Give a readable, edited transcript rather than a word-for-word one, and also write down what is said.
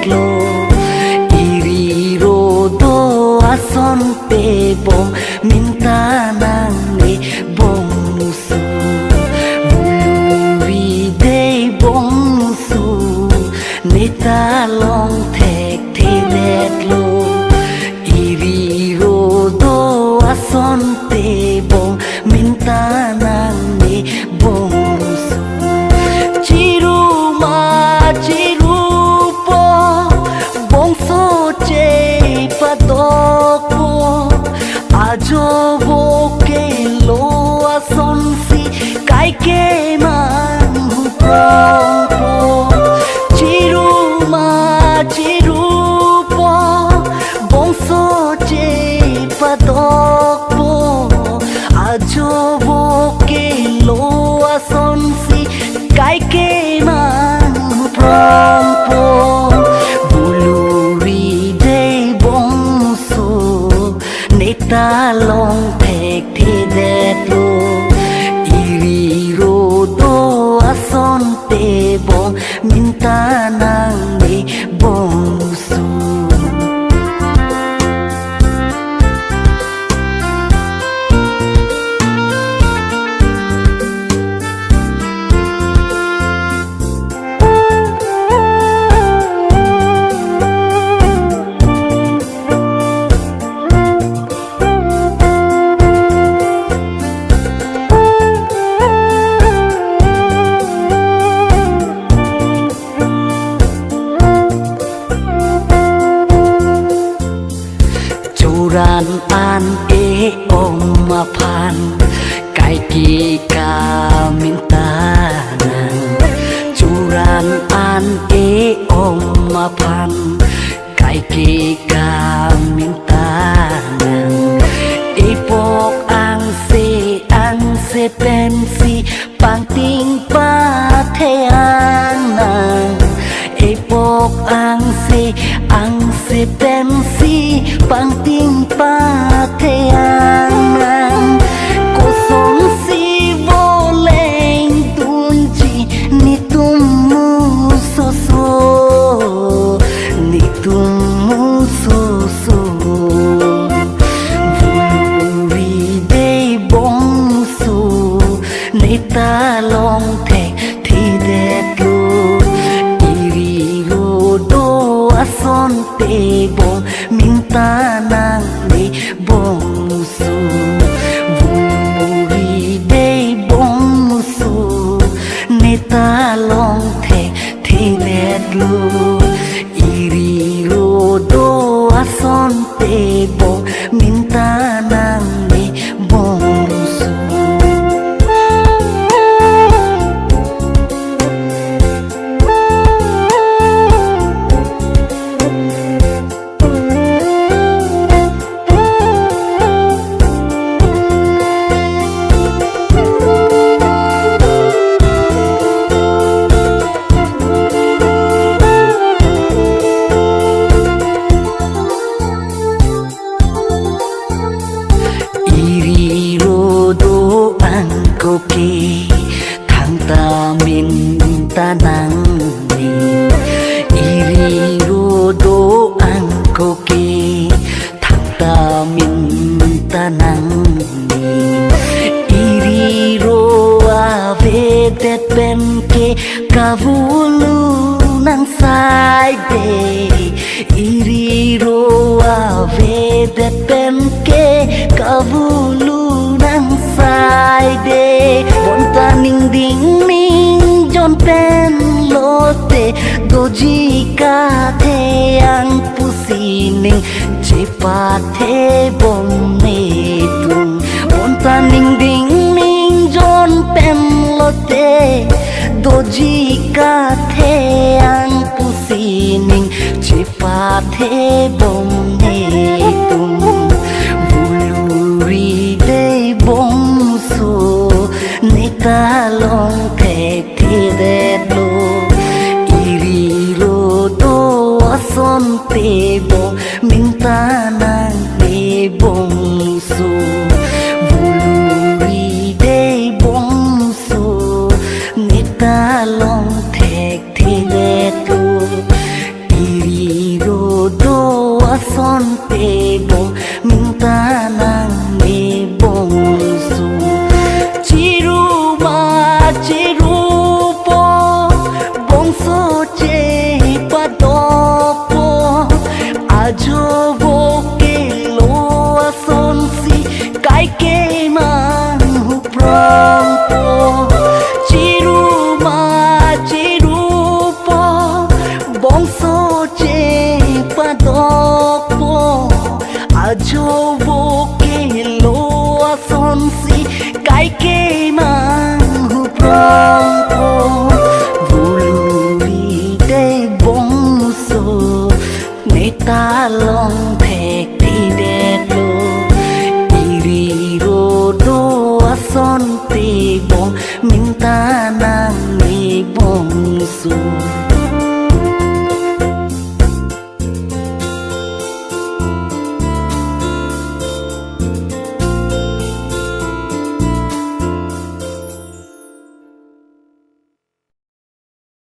lo iri ro do ason te bom minta nang ni bom su vui de bom su neta long thek the det lo iri ro do ason te bom minta nang ni bom su chiru ma chiru po bong so che padok po ajo bo ke lo ason si kai ke man hu prong po chiru ma chiru po bong so che padok po ajo bo ke lo ason si kai ke man hu prong po buluri de bong so neta long thek thi det lo iri ro do ason te bong minta nang ni bong su ran an e om ma phan kai ki ka min ta nang churan an e om ma phan kai ki ka min ta nang e pok ang se pen si pang ting pa the an nang e pok ang se pen si pang ting pa the an ko son si vô lên tun chi ni tum mu so so ni tum mu so so vui de bong su ni ta long thek thi det lo iri lo do ason te bong minta nang ni bong su vui de bong su neta long thek thi let lo iri lo do ason te bong minta nang ni bong su thang ta min ta nang ni iri ro do ang ko ki thang ta min ta nang ni iri ro ave det ben ke kavulu nang sai de iri ro ave det ben ke kavulu nang sai de bon ta ning ding ning jon pen lote doji ka the ang pusining chepa the bom ne tum bon ta ning ding ning jon pen lote doji ka the ang pusining chepa the bom ne tum buluri de bong su neta long thek thi det lo iri lo do ason te bong minta nang ni bong su buluri de bong su neta long thek thi det lo iri son tê bông mình ta nàng mê bông su chỉ ru mà chỉ ru po bông số chê pa đo po ajo vô kê lo son si cái kê mang hu prong po chỉ ru mà chỉ ru po bông số chê pa đo po ajo vô kê lo son si cái kê mang hu prong po vui để bông số người ta lòng thề đi đẹp lô iri ro do son tê bông mình ta nàng mi bông su